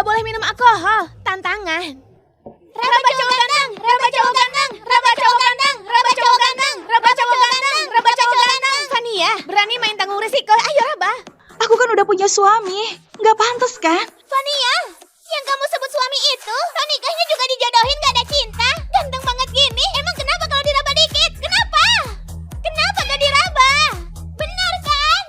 nggak boleh minum alkohol. Tantangan. Raba cowok ganteng, raba cowok ganteng, raba cowok ganteng, raba cowok ganteng, raba cowok ganteng, raba cowok ganteng. Fania, berani main tanggung risiko. Ayo Raba. Aku kan udah punya suami. Nggak pantas kan? Fania, yang kamu sebut suami itu, nikahnya juga dijodohin gak ada cinta. Ganteng banget gini, emang kenapa kalau diraba dikit? Kenapa? Kenapa gak diraba? Benar kan?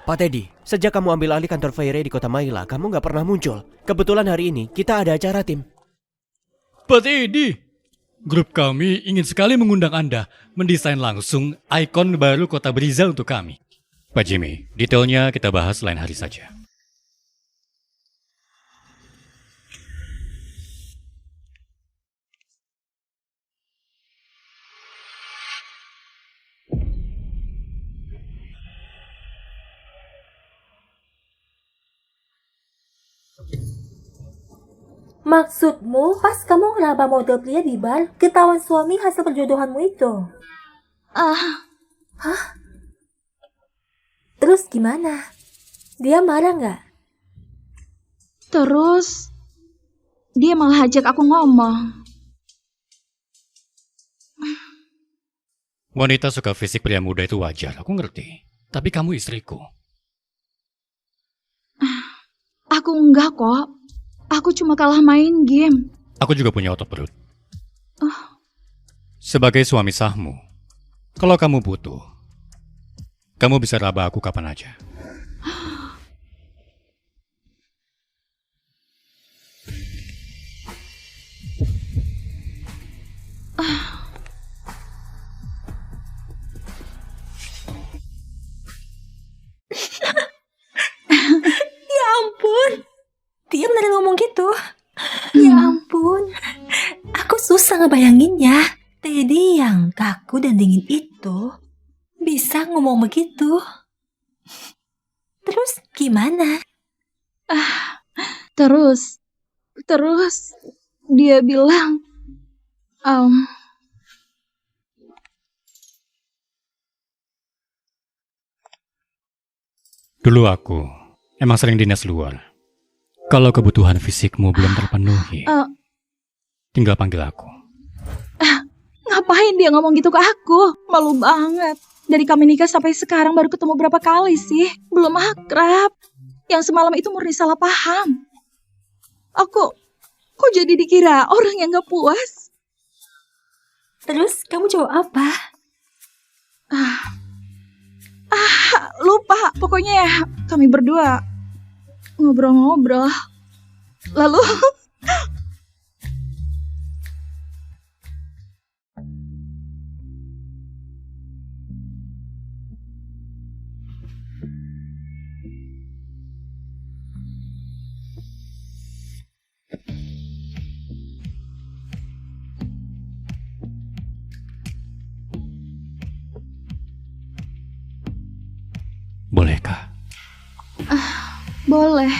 Pak Teddy, sejak kamu ambil alih kantor Fire di kota Maila, kamu nggak pernah muncul. Kebetulan hari ini kita ada acara tim. Pak Teddy, grup kami ingin sekali mengundang Anda mendesain langsung ikon baru kota Briza untuk kami. Pak Jimmy, detailnya kita bahas lain hari saja. Maksudmu pas kamu ngeraba model pria di bar, ketahuan suami hasil perjodohanmu itu? Hah? Terus gimana? Dia marah nggak? Terus dia malah ajak aku ngomong. Wanita suka fisik pria muda itu wajar, aku ngerti. Tapi kamu istriku. Aku enggak kok. Aku cuma kalah main game. Aku juga punya otot perut. Sebagai suami sahmu, kalau kamu butuh, kamu bisa raba aku kapan aja. Ya ampun, dia beneran ngomong gitu. Ya ampun, aku susah ngebayanginnya. Teddy yang kaku dan dingin itu bisa ngomong begitu. Terus gimana? Terus dia bilang, Dulu aku emang sering dinas luar. Kalau kebutuhan fisikmu belum terpenuhi, tinggal panggil aku. ngapain dia ngomong gitu ke aku? Malu banget. Dari kami nikah sampai sekarang baru ketemu berapa kali sih? Belum akrab. Yang semalam itu murni salah paham. Kok jadi dikira orang yang gak puas? Terus kamu jawab apa? Lupa. Pokoknya ya, kami berdua ngobrol-ngobrol. Lalu Bolehkah? boleh.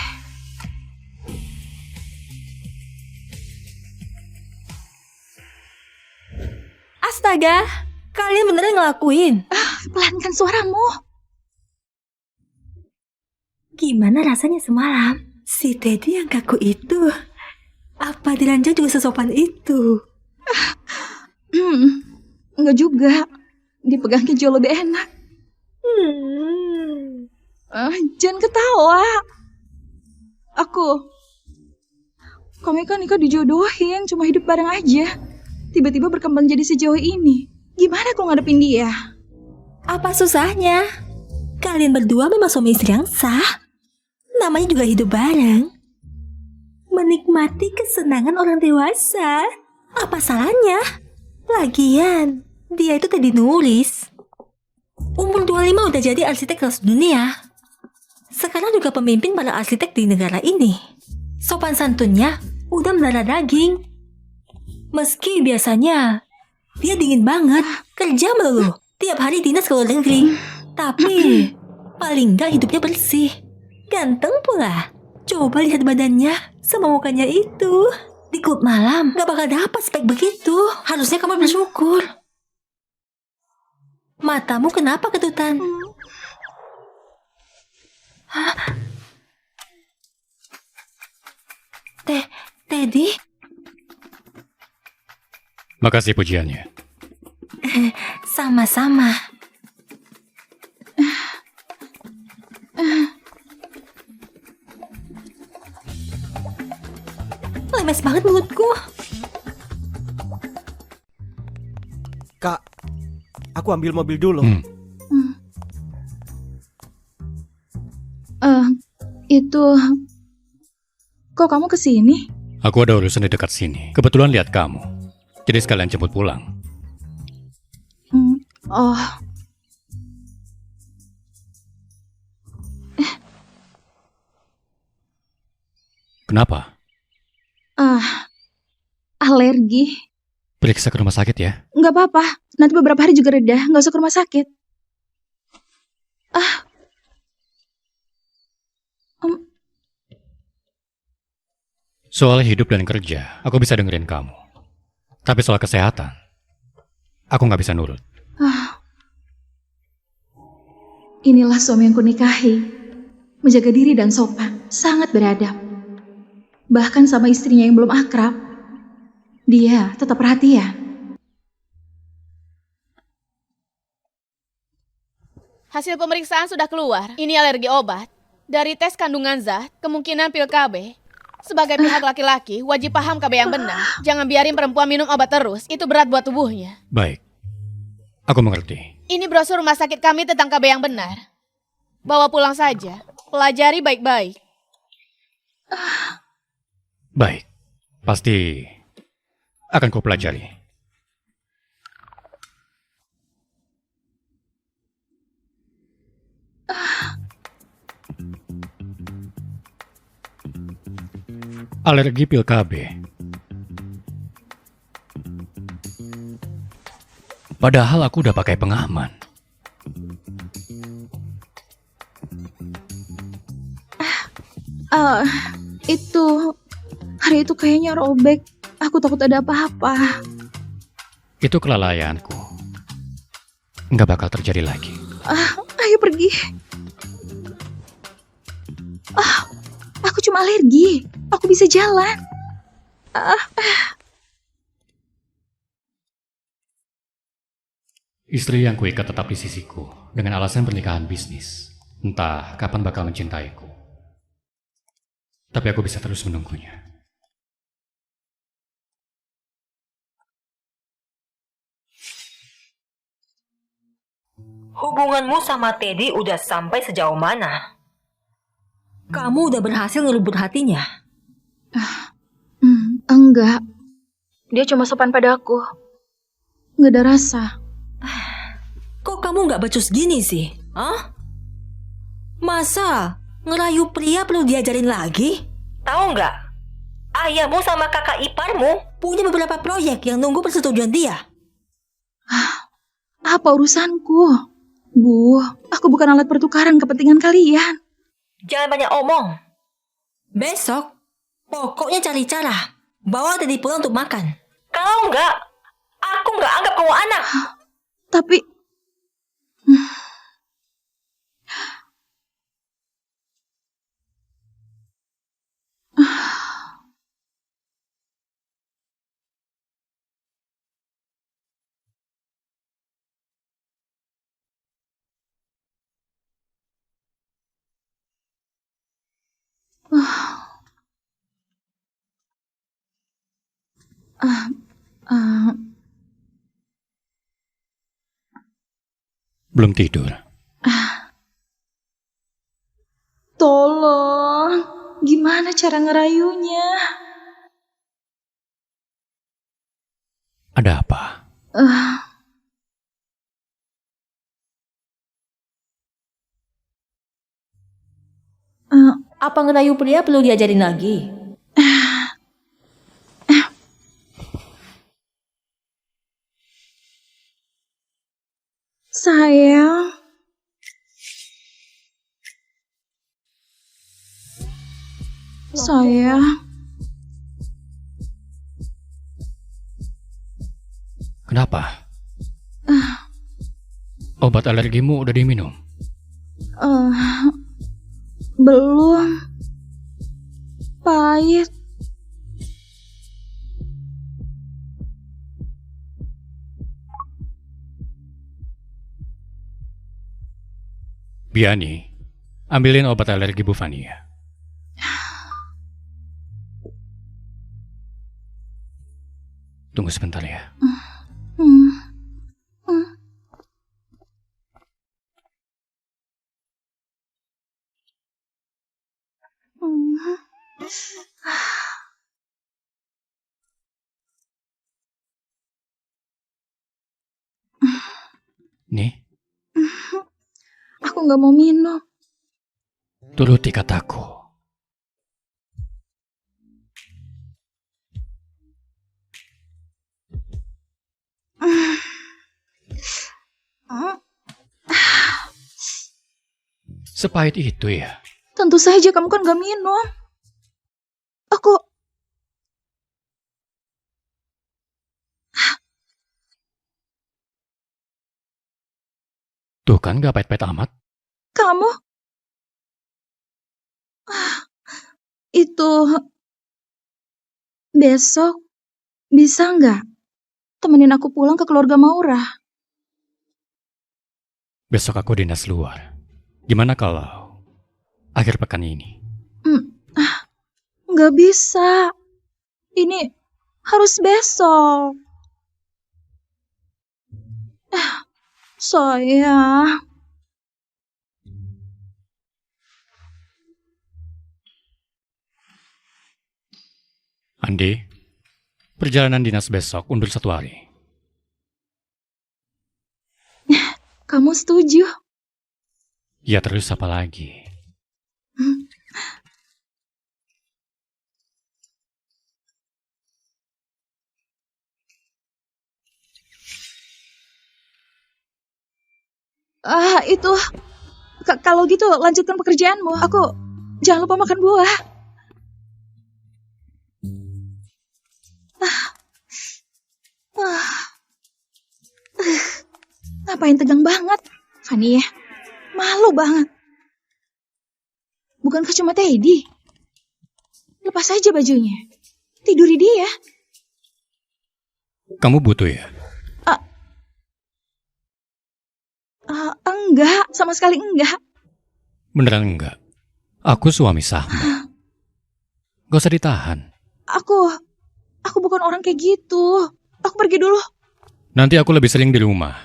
Astaga, kalian beneran ngelakuin? Pelankan suaramu. Gimana rasanya semalam? Si Teddy yang kaku itu, apa diranjang juga sesopan itu? Enggak juga. Dipegangnya jauh lebih enak. Jangan ketawa. Kami kan nikah dijodohin, cuma hidup bareng aja. Tiba-tiba berkembang jadi sejauh ini. Gimana kau ngadepin dia? Apa susahnya? Kalian berdua memang suami istri yang sah. Namanya juga hidup bareng. Menikmati kesenangan orang dewasa. Apa salahnya? Lagian, dia itu tadi nulis. Umur 25 udah jadi arsitek kelas dunia. Sekarang juga pemimpin para arsitek di negara ini. Sopan santunnya udah mendarah daging. Meski biasanya dia dingin banget, kerja melulu, tiap hari dinas ke luar negeri. Tapi paling nggak hidupnya bersih, ganteng pula. Coba lihat badannya sama mukanya itu. Di klub malam nggak bakal dapat spek begitu. Harusnya kamu bersyukur. Matamu kenapa ketutan? Hah? Teddy? Makasih pujiannya. Sama-sama. Lemes banget mulutku. Kak, aku ambil mobil dulu. Itu... Kok kamu kesini? Aku ada urusan di dekat sini. Kebetulan lihat kamu. Jadi sekalian jemput pulang. Oh, Kenapa? alergi. Periksa ke rumah sakit ya. Nggak apa-apa, nanti beberapa hari juga reda, nggak usah ke rumah sakit. Soal hidup dan kerja, aku bisa dengerin kamu. Tapi soal kesehatan, aku nggak bisa nurut. Inilah suami yang kunikahi. Menjaga diri dan sopan, sangat beradab. Bahkan sama istrinya yang belum akrab, dia tetap perhatian. Hasil pemeriksaan sudah keluar. Ini alergi obat. Dari tes kandungan zat, kemungkinan pil KB. Sebagai pihak laki-laki, wajib paham KB yang benar. Jangan biarin perempuan minum obat terus. Itu berat buat tubuhnya. Baik, aku mengerti. Ini brosur rumah sakit kami tentang KB yang benar. Bawa pulang saja. Pelajari baik-baik. Baik, pasti akan ku pelajari. Alergi pil KB. Padahal aku udah pakai pengaman. Hari itu kayaknya robek. Aku takut ada apa-apa. Itu kelalaianku. Nggak bakal terjadi lagi. Ayo pergi. Aku cuma alergi. Aku bisa jalan. Istri yang kuikat tetap di sisiku dengan alasan pernikahan bisnis. Entah kapan bakal mencintaiku. Tapi aku bisa terus menunggunya. Hubunganmu sama Teddy udah sampai sejauh mana? Kamu udah berhasil ngerebut hatinya? Enggak. Dia cuma sopan pada aku. Nggak ada rasa. Kok kamu nggak becus gini sih? Hah? Masa ngerayu pria perlu diajarin lagi? Tahu nggak? Ayahmu sama kakak iparmu punya beberapa proyek yang nunggu persetujuan dia. Apa urusanku? Bu, aku bukan alat pertukaran kepentingan kalian. Jangan banyak omong. Besok, pokoknya cari cara. Bawa Teddy pulang untuk makan. Kalau enggak, aku nggak anggap kamu anak. Tapi... Belum tidur. Tolong, gimana cara ngerayunya? Ada apa? Apa ngerayu pria perlu diajarin lagi? Sayang. Sayang. Kenapa? Obat alergimu udah diminum? Belum. Pahit. Biani, ambilin obat alergi Bu Fania. Tunggu sebentar ya. Hmm. Hmm. Hmm. Nih, Aku nggak mau minum. turuti kataku. Hmm. Sepahit itu ya? Tentu saja kamu kan nggak minum. Aku Tuh kan gak pahit-pahit amat. Kamu itu besok bisa nggak temenin aku pulang ke keluarga Maura? Besok aku dinas luar. Gimana kalau akhir pekan ini? Nggak bisa. Ini harus besok. Sayang. Andi, perjalanan dinas besok undur 1 hari. Kamu setuju? Ya terus apa lagi? Itu kalau gitu lanjutkan pekerjaanmu. Aku jangan lupa makan buah. Ngapain tegang banget, Fanny ya? Malu banget. Bukankah cuma Teddy? Lepas aja bajunya. Tiduri dia. Kamu butuh ya? Enggak, sama sekali enggak. Beneran enggak? Aku suami sahmu. Gak usah ditahan. Aku bukan orang kayak gitu. Aku pergi dulu. Nanti aku lebih sering di rumah.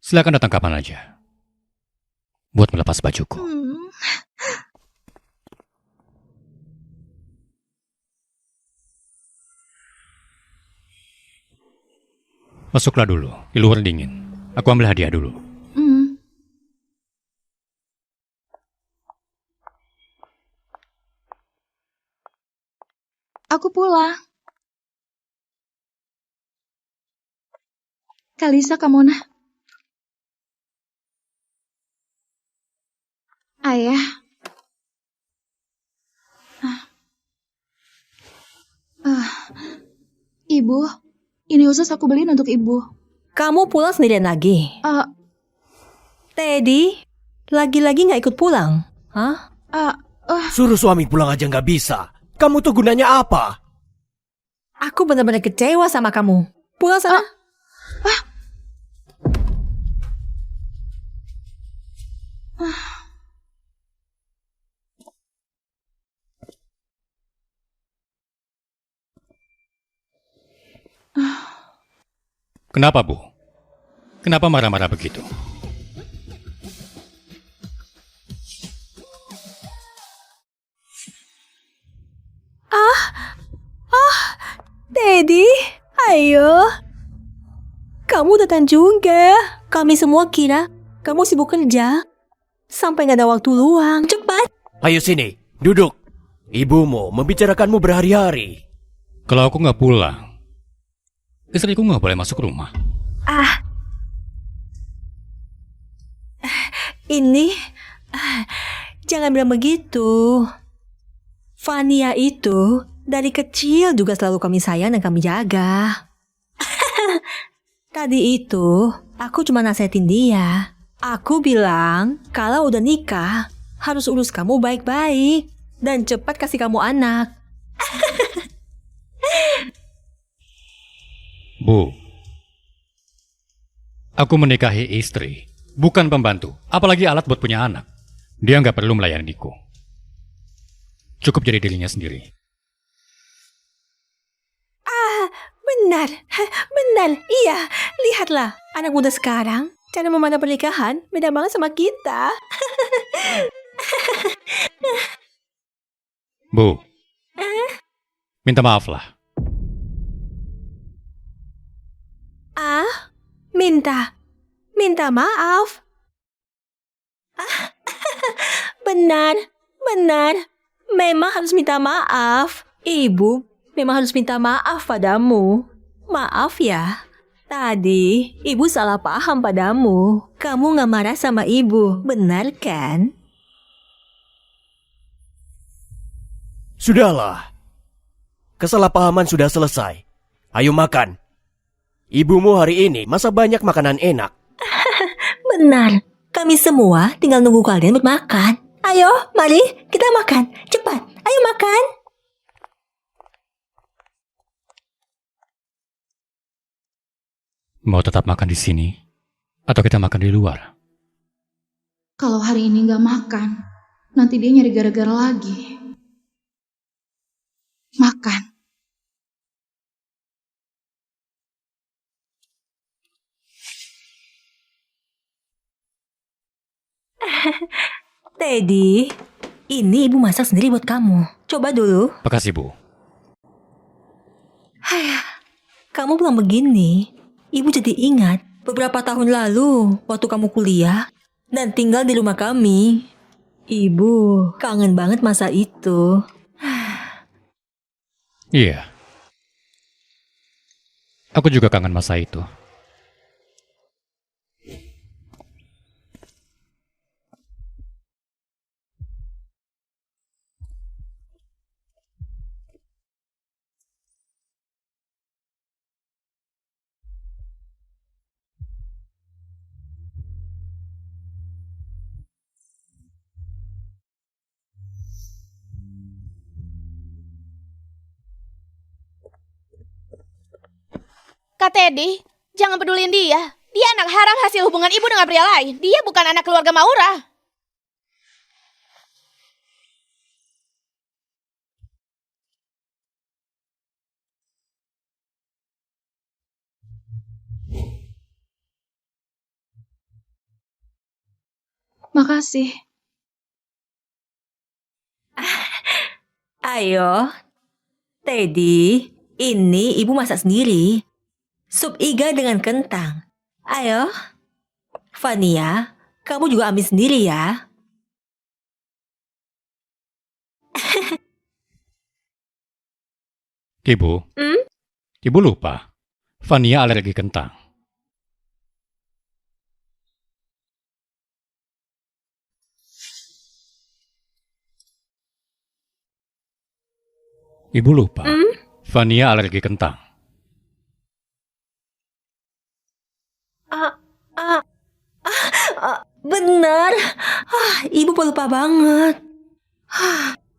Silakan datang kapan aja. Buat melepas bajuku. Masuklah dulu, di luar dingin. Aku ambil hadiah dulu. Aku pulang. Kalisa, Kamona. Ayah. Ibu, ini khusus aku beliin untuk ibu. Kamu pulang sendirian lagi? Teddy, lagi-lagi gak ikut pulang? Hah? Suruh suami pulang aja nggak bisa. Kamu tuh gunanya apa? Aku benar-benar kecewa sama kamu. Pulang sana. Kenapa, Bu? Kenapa marah-marah begitu? Teddy, ayo. Kamu datang juga. Kami semua kira kamu sibuk kerja. Sampai gak ada waktu luang. Cepat. Ayo sini, duduk. Ibumu membicarakanmu berhari-hari. Kalau aku nggak pulang, istriku nggak boleh masuk rumah. Ini jangan bilang begitu. Fania itu dari kecil juga selalu kami sayang dan kami jaga. Tadi itu Aku cuma nasihatin dia. Aku bilang, kalau udah nikah, harus urus kamu baik-baik. Dan cepat kasih kamu anak. Bu, aku menikahi istri, bukan pembantu, apalagi alat buat punya anak. Dia nggak perlu melayaniku. Cukup jadi dirinya sendiri. Benar, benar, iya. Lihatlah, anak muda sekarang, cara memandang pernikahan beda banget sama kita. Bu, minta maaf lah. Minta maaf. Benar, benar. Memang harus minta maaf. Ibu memang harus minta maaf padamu. Maaf ya. Tadi ibu salah paham padamu. Kamu gak marah sama ibu, benar kan? Sudahlah. Kesalahpahaman sudah selesai. Ayo makan. Ibumu hari ini masak banyak makanan enak. Benar. Kami semua tinggal nunggu kalian bermakan. Ayo, mari kita makan. Cepat, ayo makan. Mau tetap makan di sini? Atau kita makan di luar? Kalau hari ini nggak makan, nanti dia nyari gara-gara lagi. Makan. Teddy, ini ibu masak sendiri buat kamu. Coba dulu. Makasih, Bu. Kamu bilang begini, ibu jadi ingat beberapa tahun lalu waktu kamu kuliah dan tinggal di rumah kami. Ibu kangen banget masa itu. Iya. Aku juga kangen masa itu. Kak Teddy, jangan pedulin dia. Dia anak haram hasil hubungan ibu dengan pria lain. Dia bukan anak keluarga Maura. Makasih. Ayo, Teddy, ini ibu masak sendiri. Sup iga dengan kentang. Ayo, Fania, kamu juga ambil sendiri ya. Ibu, Ibu lupa. Fania alergi kentang. Ibu lupa. Fania alergi kentang. Benar. Ibu pelupa banget.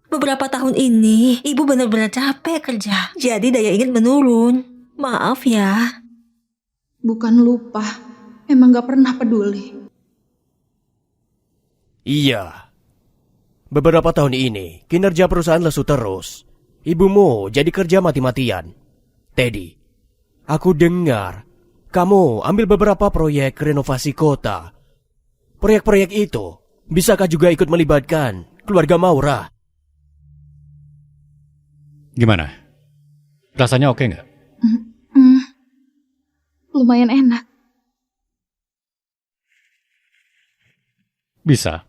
Beberapa tahun ini, ibu benar-benar capek kerja. Jadi daya ingat menurun. Maaf ya. Bukan lupa, emang gak pernah peduli. Iya. Beberapa tahun ini, kinerja perusahaan lesu terus. Ibumu jadi kerja mati-matian. Teddy, aku dengar kamu ambil beberapa proyek renovasi kota. Proyek-proyek itu, bisakah juga ikut melibatkan keluarga Maura? Gimana? Rasanya oke nggak? Lumayan enak. Bisa.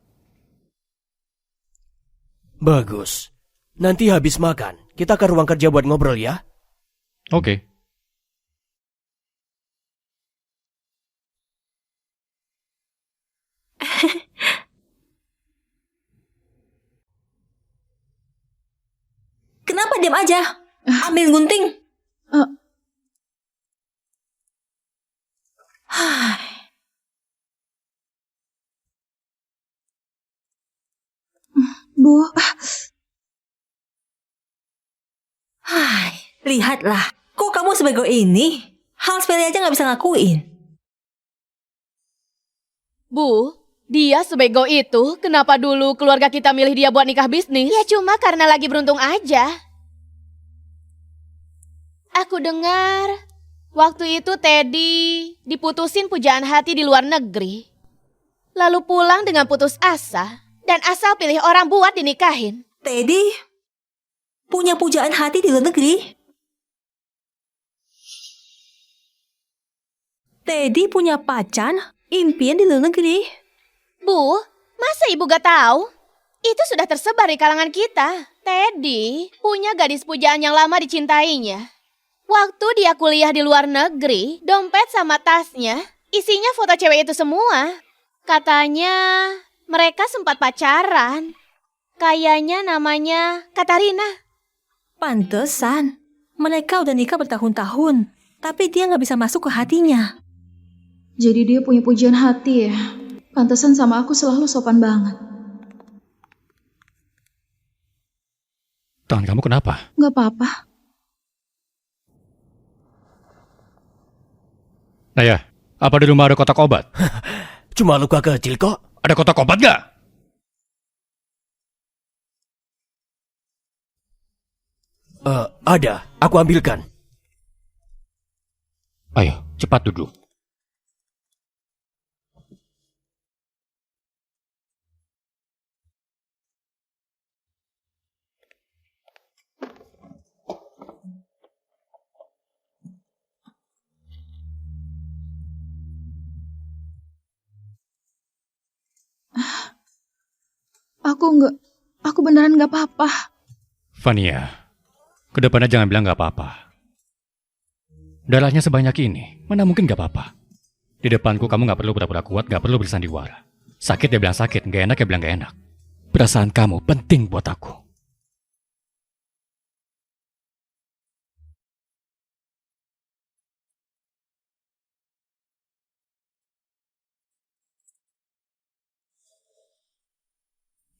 Bagus. Nanti habis makan, kita ke ruang kerja buat ngobrol ya. Oke. Kenapa diam aja? Ambil gunting. Eh. Bu. Hai, lihatlah. Kok kamu sebego ini? Hal sepele aja gak bisa ngakuin. Bu, dia sebego itu. Kenapa dulu keluarga kita milih dia buat nikah bisnis? Ya cuma karena lagi beruntung aja. Aku dengar waktu itu Teddy diputusin pujaan hati di luar negeri. Lalu pulang dengan putus asa dan asal pilih orang buat dinikahin. Teddy punya pujaan hati di luar negeri. Teddy punya pacar impian di luar negeri. Bu, masa ibu gak tahu? Itu sudah tersebar di kalangan kita. Teddy punya gadis pujaan yang lama dicintainya. Waktu dia kuliah di luar negeri, dompet sama tasnya isinya foto cewek itu semua. Katanya mereka sempat pacaran. Kayaknya namanya Katarina. Pantesan. Mereka udah nikah bertahun-tahun. Tapi dia gak bisa masuk ke hatinya. Jadi dia punya pujian hati ya. Pantesan sama aku selalu sopan banget. Tangan kamu kenapa? Gak apa-apa. Naya, apa di rumah ada kotak obat? Cuma luka kecil kok. Ada kotak obat gak? Ada, aku ambilkan. Ayo, cepat duduk. Aku beneran gak apa-apa. Vania, kedepannya jangan bilang gak apa-apa. Darahnya sebanyak ini, mana mungkin gak apa-apa. Di depanku kamu gak perlu pura-pura kuat, gak perlu bersandiwara. Sakit ya bilang sakit, gak enak ya bilang gak enak. Perasaan kamu penting buat aku.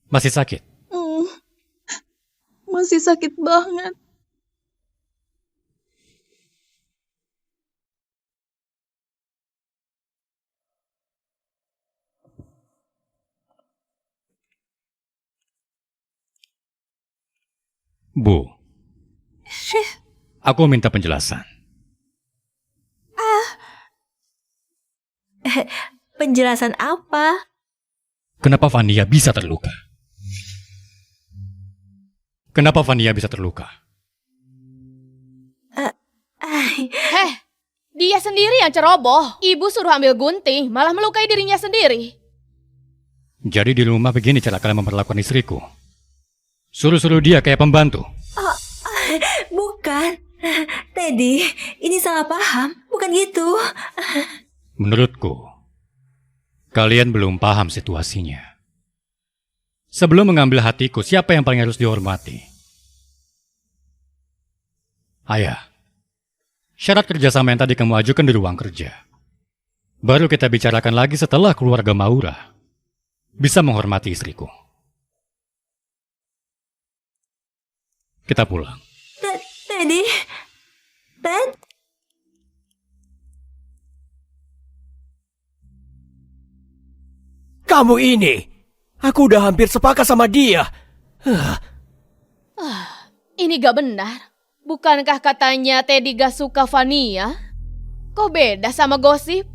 Masih sakit? Masih sakit banget. Bu, aku minta penjelasan. Penjelasan apa? Kenapa Vania bisa terluka? Kenapa Vania bisa terluka? Heh, dia sendiri yang ceroboh. Ibu suruh ambil gunting, malah melukai dirinya sendiri. Jadi di rumah begini cara kalian memperlakukan istriku? Suruh-suruh dia kayak pembantu? Bukan. Teddy, ini salah paham. Bukan gitu. Menurutku, kalian belum paham situasinya. Sebelum mengambil hatiku, siapa yang paling harus dihormati? Ayah, syarat kerjasama yang tadi kamu ajukan di ruang kerja. Baru kita bicarakan lagi setelah keluarga Maura bisa menghormati istriku. Kita pulang. Teddy. Ted. Kamu ini, aku udah hampir sepakat sama dia. Ini gak benar. Bukankah katanya Teddy gak suka Vania? Kok beda sama gosip?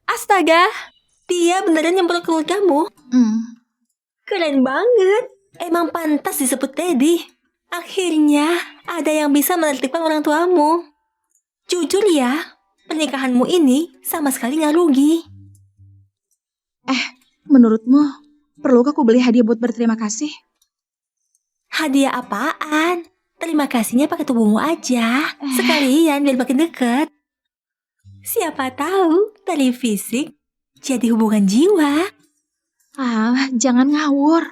Astaga. Dia beneran nyemprot ke mulut kamu. Keren banget. Emang pantas disebut Teddy. Akhirnya ada yang bisa menertibkan orang tuamu. Jujur ya, pernikahanmu ini sama sekali gak rugi. Menurutmu, perlukah aku beli hadiah buat berterima kasih? Hadiah apaan? Terima kasihnya pakai tubuhmu aja. Sekalian biar makin deket. Siapa tahu dari fisik jadi hubungan jiwa. Jangan ngawur.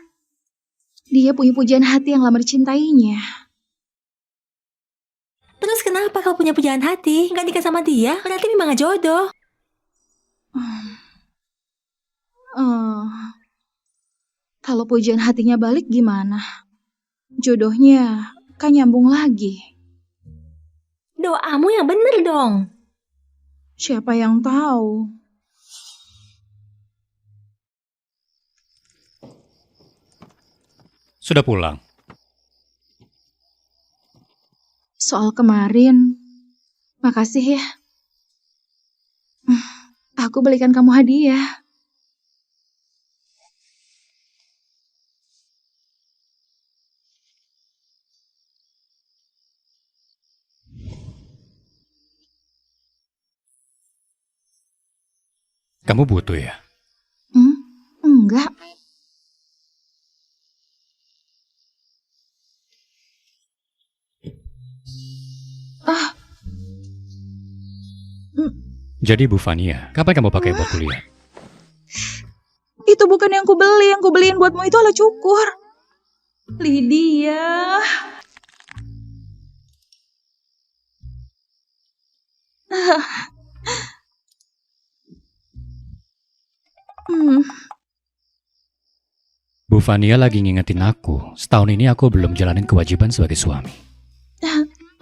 Dia punya pujian hati yang lama dicintainya. Terus kenapa kau punya pujaan hati? Gak nikah sama dia? Berarti memang gak jodoh. Kalau pujian hatinya balik gimana? Jodohnya kan nyambung lagi. Doamu yang bener dong. Siapa yang tahu? Sudah pulang. Soal kemarin, makasih ya. Aku belikan kamu hadiah. Kamu butuh ya? Enggak. Jadi Bu Fania, kapan kamu pakai buat kuliah? Itu bukan yang kubeli. Yang kubeliin buatmu itu alat cukur. Lydia. Bu Fania lagi ngingetin aku, setahun ini aku belum jalanin kewajiban sebagai suami.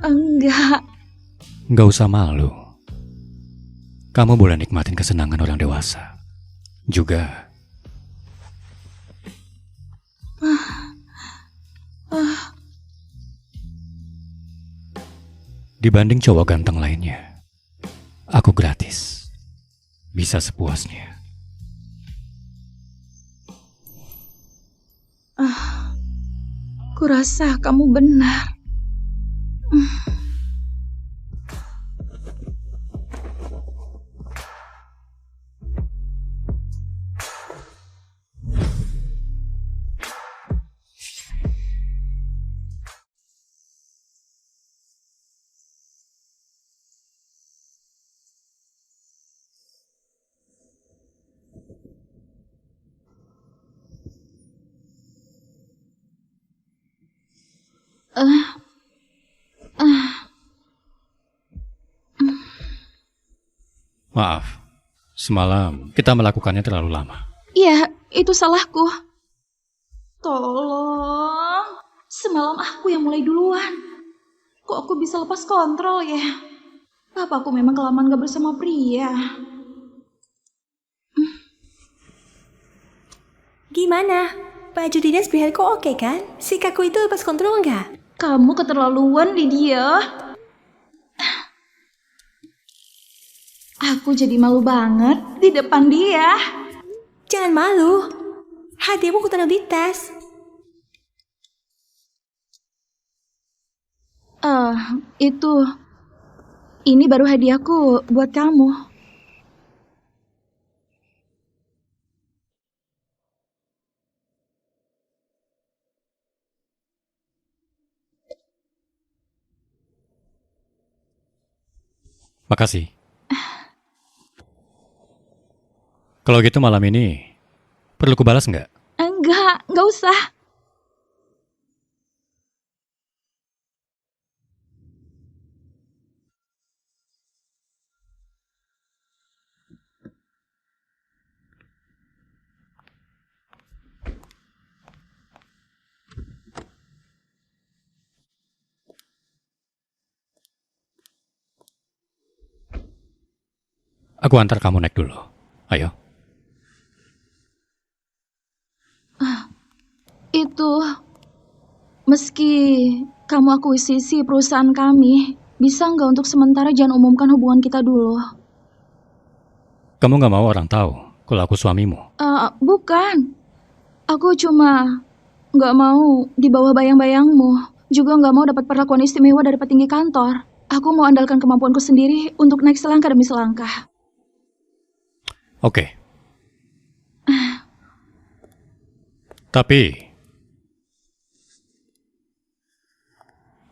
Enggak. Nggak usah malu. Kamu boleh nikmatin kesenangan orang dewasa. Juga. Dibanding cowok ganteng lainnya, aku gratis. Bisa sepuasnya. Kurasa kamu benar. Maaf, semalam kita melakukannya terlalu lama. Iya, itu salahku. Tolong. Semalam aku yang mulai duluan. Kok aku bisa lepas kontrol ya? Apa aku memang kelamaan gak bersama pria? Gimana? Baju dinas biarku oke kan? Sikapku itu lepas kontrol nggak? Kamu keterlaluan, Lydia. Aku jadi malu banget di depan dia. Jangan malu. Hadiahmu ku taruh di tas. Itu. Ini baru hadiahku buat kamu. Makasih. Kalau gitu malam ini, perlu kubalas nggak? Enggak usah. Aku antar kamu naik dulu. Ayo. Itu, meski kamu akuisisi perusahaan kami, bisa nggak untuk sementara jangan umumkan hubungan kita dulu? Kamu nggak mau orang tahu kalau aku suamimu? Bukan. Aku cuma nggak mau di bawah bayang-bayangmu. Juga nggak mau dapat perlakuan istimewa dari petinggi kantor. Aku mau andalkan kemampuanku sendiri untuk naik selangkah demi selangkah. Oke. Tapi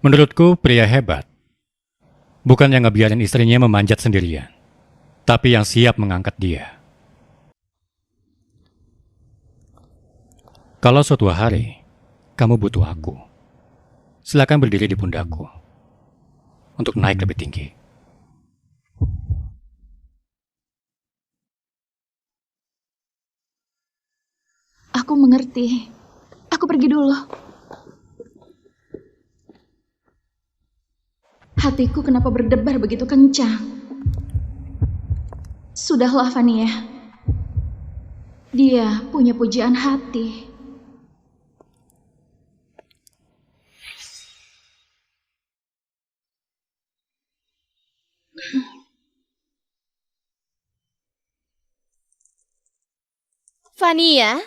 menurutku pria hebat bukan yang ngebiarin istrinya memanjat sendirian, tapi yang siap mengangkat dia. Kalau suatu hari kamu butuh aku, silakan berdiri di pundakku untuk naik lebih tinggi. Aku mengerti. Aku pergi dulu. Hatiku kenapa berdebar begitu kencang? Sudahlah, Fania. Dia punya pujaan hati. Fania,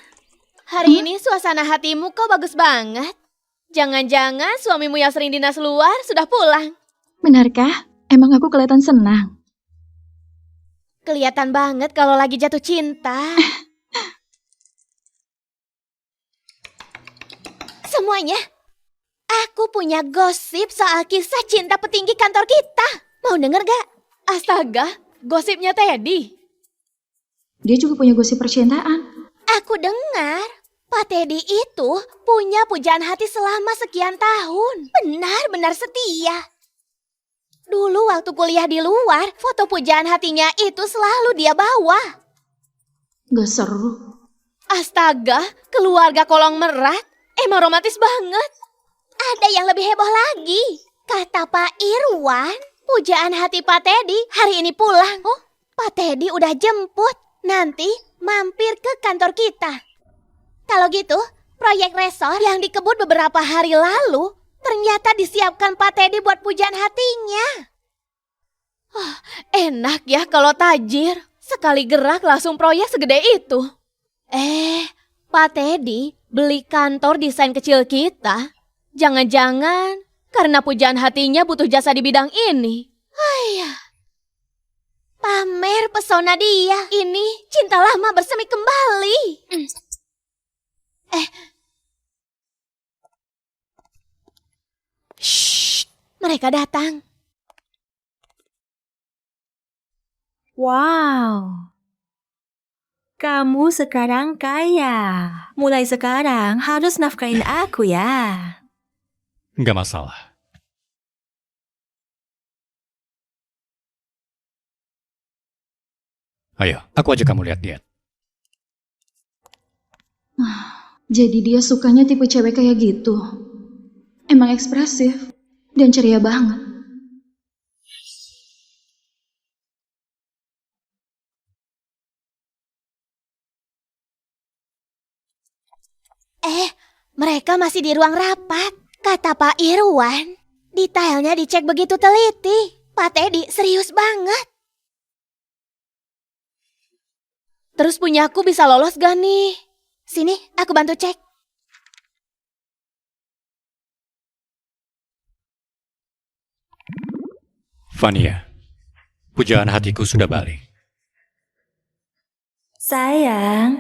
hari ini suasana hatimu kok bagus banget. Jangan-jangan suamimu yang sering dinas luar sudah pulang. Benarkah? Emang aku kelihatan senang? Kelihatan banget kalau lagi jatuh cinta. Semuanya, aku punya gosip soal kisah cinta petinggi kantor kita. Mau denger gak? Astaga, gosipnya Teddy. Dia juga punya gosip percintaan. Aku dengar Pak Teddy itu punya pujaan hati selama sekian tahun. Benar-benar setia. Dulu waktu kuliah di luar, foto pujaan hatinya itu selalu dia bawa. Gak seru. Astaga, keluarga kolong merat. Emang romantis banget. Ada yang lebih heboh lagi. Kata Pak Irwan, pujaan hati Pak Teddy hari ini pulang. Oh, Pak Teddy udah jemput. Nanti mampir ke kantor kita. Kalau gitu, proyek resor yang dikebut beberapa hari lalu ternyata disiapkan Pak Teddy buat pujaan hatinya. Oh, enak ya kalau tajir. Sekali gerak langsung proyek segede itu. Pak Teddy beli kantor desain kecil kita. Jangan-jangan karena pujaan hatinya butuh jasa di bidang ini. Ayah. Pamer pesona dia. Ini cinta lama bersemi kembali. Shh, mereka datang. Wow. Kamu sekarang kaya. Mulai sekarang harus nafkahin aku ya. Nggak masalah. Ayo, aku ajak kamu lihat-lihat. Jadi dia sukanya tipe cewek kayak gitu. Emang ekspresif dan ceria banget. Mereka masih di ruang rapat. Kata Pak Irwan, detailnya dicek begitu teliti. Pak Teddy serius banget. Terus punyaku bisa lolos gak nih? Sini, aku bantu cek. Fania, pujaan hatiku sudah balik. Sayang.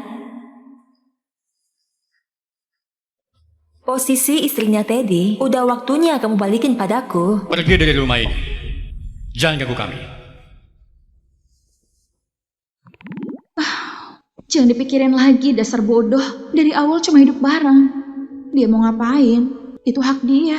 Posisi istrinya Teddy, udah waktunya kamu balikin padaku. Pergi dari rumah ini. Jangan ganggu kami. Jangan dipikirin lagi, dasar bodoh. Dari awal cuma hidup bareng. Dia mau ngapain? Itu hak dia.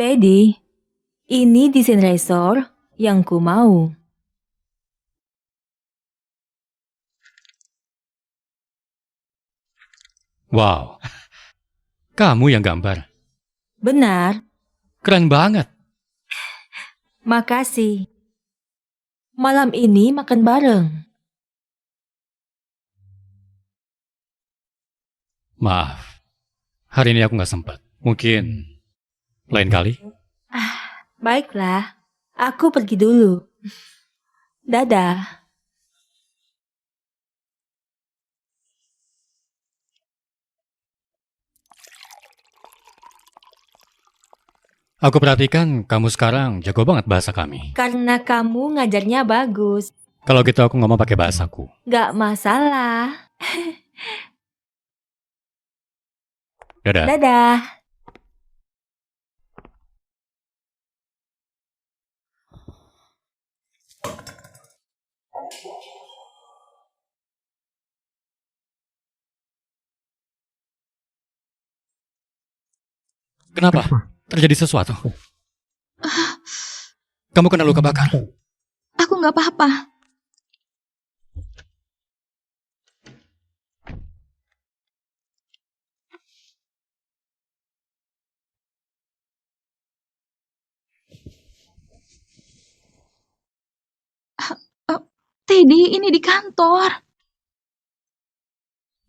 Teddy, ini desain resor yang ku mau. Wow, kamu yang gambar. Benar, Keren banget. makasih. Malam ini makan bareng. Maaf, hari ini aku nggak sempat. Mungkin lain kali. Baiklah, aku pergi dulu. Dadah. Aku perhatikan kamu sekarang jago banget bahasa kami. Karena kamu ngajarnya bagus. Kalau gitu aku ngomong pakai bahasaku. Gak masalah. Dadah. Dadah. Kenapa? Terjadi sesuatu? Kamu kena luka bakar? Aku nggak apa-apa. Teddy, ini di kantor.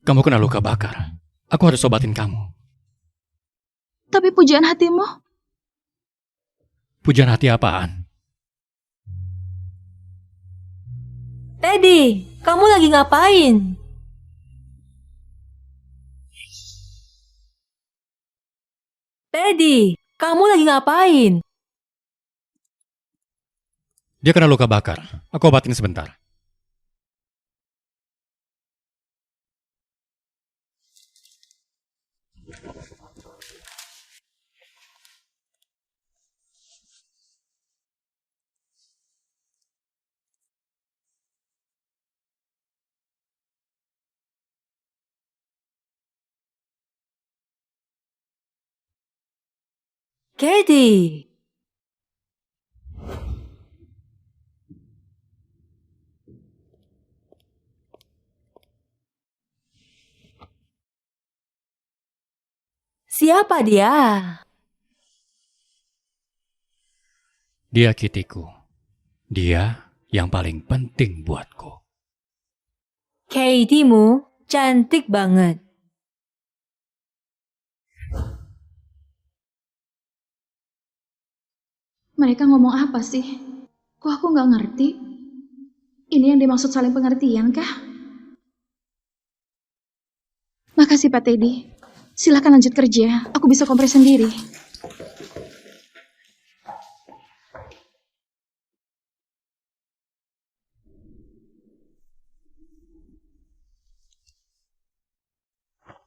Kamu kena luka bakar. Aku harus obatin kamu. Tapi pujaan hatimu, Pujian hati apaan? Teddy, kamu lagi ngapain? Teddy, kamu lagi ngapain? Dia kena luka bakar. Aku obatin sebentar. Teddy, siapa dia? Dia Kittyku. Dia yang paling penting buatku. Katie'mu cantik banget. mereka ngomong apa sih? Kok aku nggak ngerti? Ini yang dimaksud saling pengertian kah? Makasih Pak Teddy. Silahkan lanjut kerja. Aku bisa kompres sendiri.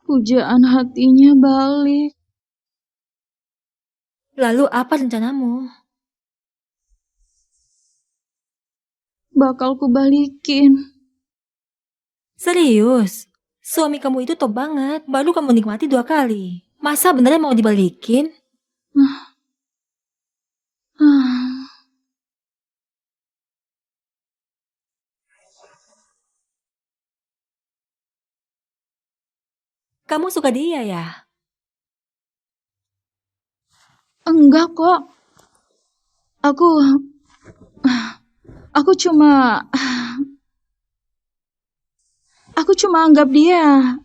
Pujaan hatinya balik. Lalu apa rencanamu? Bakal kubalikin. Serius? Suami kamu itu top banget. Baru kamu nikmati 2 kali. Masa beneran mau dibalikin? Ah, Kamu suka dia ya? enggak kok. Aku... Aku cuma... Aku cuma anggap dia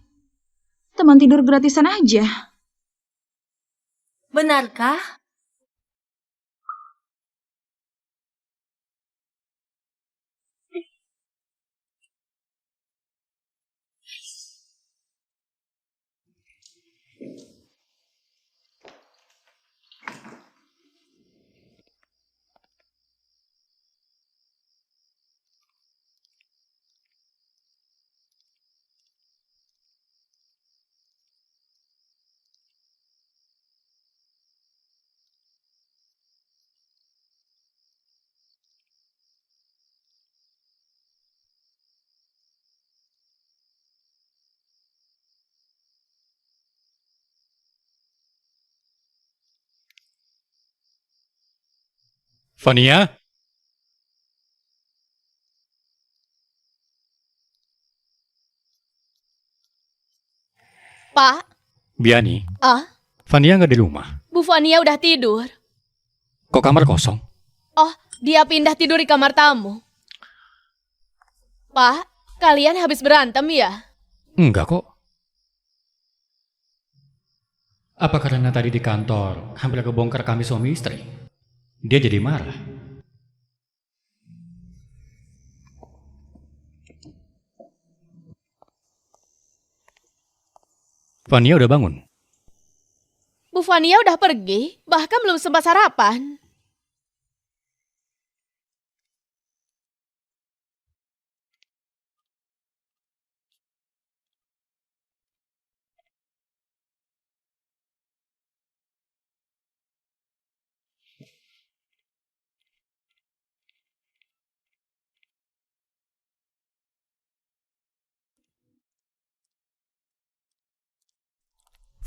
teman tidur gratisan aja. Benarkah? Fania? Pak, Biani? ah, Fania nggak di rumah? Bu Fania udah tidur. Kok kamar kosong? Oh, dia pindah tidur di kamar tamu. Pak, kalian habis berantem ya? Enggak kok. Apa karena tadi di kantor hampir kebongkar kami suami istri? Dia jadi marah. Fania udah bangun? Bu Fania udah pergi, bahkan belum sempat sarapan.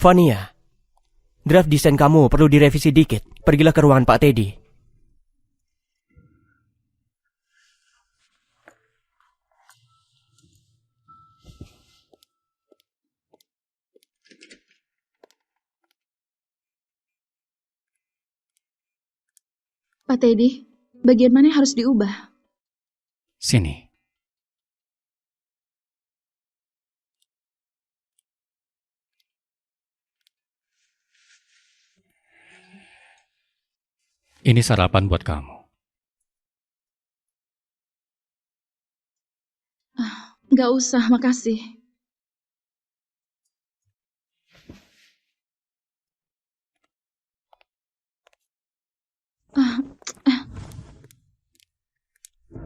Fania, Draft desain kamu perlu direvisi dikit. Pergilah ke ruangan Pak Teddy. Pak Teddy, bagian mana yang harus diubah? Sini. Ini sarapan buat kamu. Nggak usah, makasih.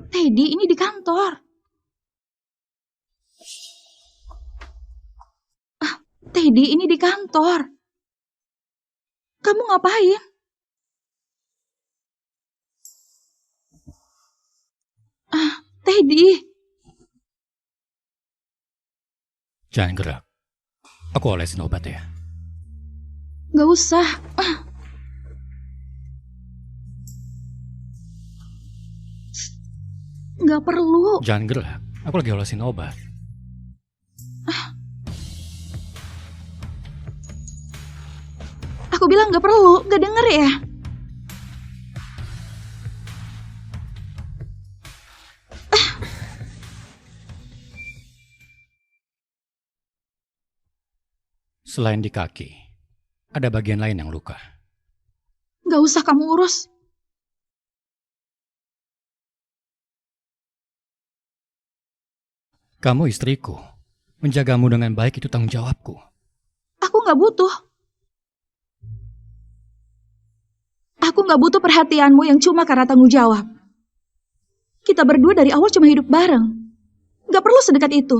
Teddy, ini di kantor. Teddy, ini di kantor. Kamu ngapain? Teddy. Jangan gerak. Aku olesin obat ya. Nggak usah. Nggak perlu. Jangan gerak. Aku lagi olesin obat. Aku bilang nggak perlu. Nggak denger ya? Selain di kaki, ada bagian lain yang luka. Nggak usah kamu urus. Kamu istriku. Menjagamu dengan baik itu tanggung jawabku. Aku nggak butuh. Aku nggak butuh perhatianmu yang cuma karena tanggung jawab. Kita berdua dari awal cuma hidup bareng. Nggak perlu sedekat itu.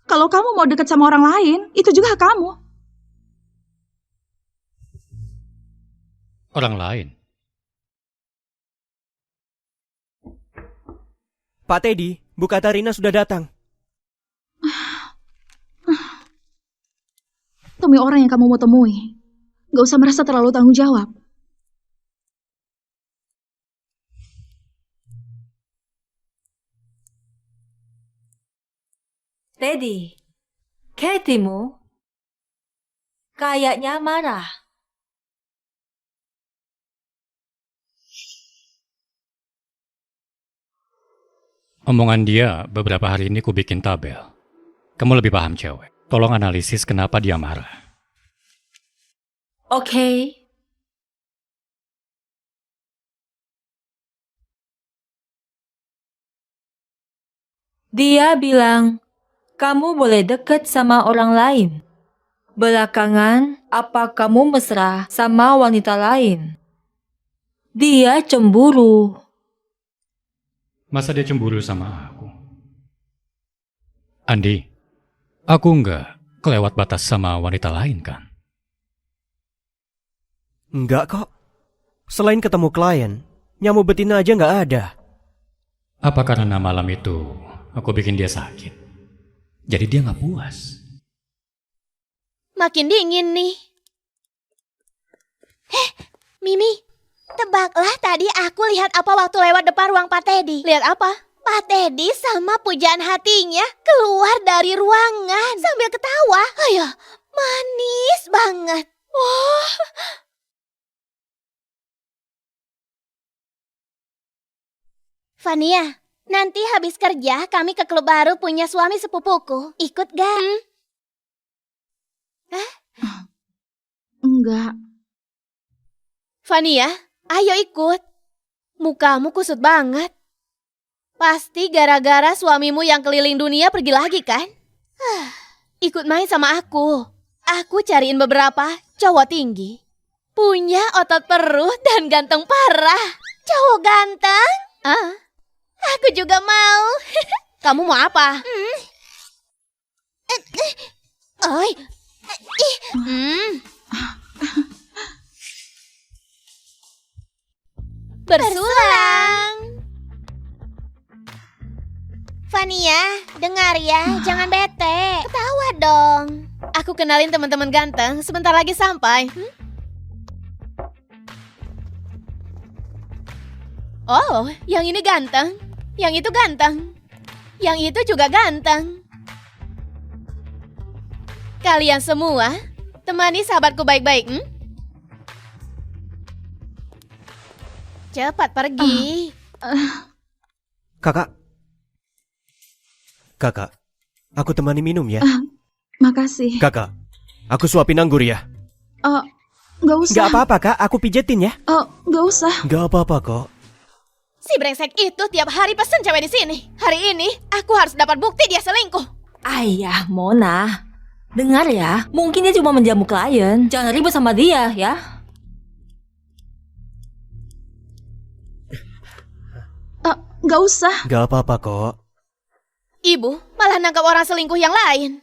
Kalau kamu mau dekat sama orang lain, itu juga hak kamu. Orang lain? Pak Teddy, Bu Katarina sudah datang. Temui orang yang kamu mau temui. Nggak usah merasa terlalu tanggung jawab. Teddy, Katie-mu kayaknya marah. Omongan dia beberapa hari ini ku bikin tabel. Kamu lebih paham cewek. Tolong analisis kenapa dia marah. Oke. Dia bilang, kamu boleh deket sama orang lain. Belakangan, apa kamu mesra sama wanita lain? Dia cemburu. Masa dia cemburu sama aku? Andi, aku nggak kelewat batas sama wanita lain kan? Enggak kok. Selain ketemu klien, nyamuk betina aja nggak ada. Apa karena malam itu aku bikin dia sakit? Jadi dia nggak puas. Makin dingin nih. Mimi, tebaklah tadi aku lihat apa waktu lewat depan ruang Pak Teddy. Lihat apa? Pak Teddy sama pujaan hatinya keluar dari ruangan sambil ketawa. Ayo, manis banget. Wah. Fania, nanti habis kerja kami ke klub baru punya suami sepupuku. Ikut gak? Enggak. Fania, ayo ikut. Mukamu kusut banget. Pasti gara-gara suamimu yang keliling dunia pergi lagi kan? Ikut main sama aku. Aku cariin beberapa cowok tinggi. Punya otot perut dan ganteng parah. Cowok ganteng? Aku juga mau. Kamu mau apa? Oi. Bersulang. Fania, dengar ya, jangan bete. Ketawa dong. aku kenalin teman-teman ganteng. Sebentar lagi sampai. Oh, yang ini ganteng. Yang itu ganteng. Yang itu juga ganteng. Kalian semua, temani sahabatku baik-baik. Cepat pergi. Kakak. Kakak, aku temani minum ya. Makasih. Kakak, aku suapin anggur ya. Nggak usah. Gak apa-apa kak, aku pijetin ya. Nggak usah. Gak apa-apa kok. Si brengsek itu tiap hari pesen cewek di sini. Hari ini, aku harus dapat bukti dia selingkuh. Ayah, Mona. Dengar ya, mungkin dia cuma menjamu klien. Jangan ribut sama dia, ya. Nggak usah. Gak apa-apa kok. Ibu malah nangkap orang selingkuh yang lain.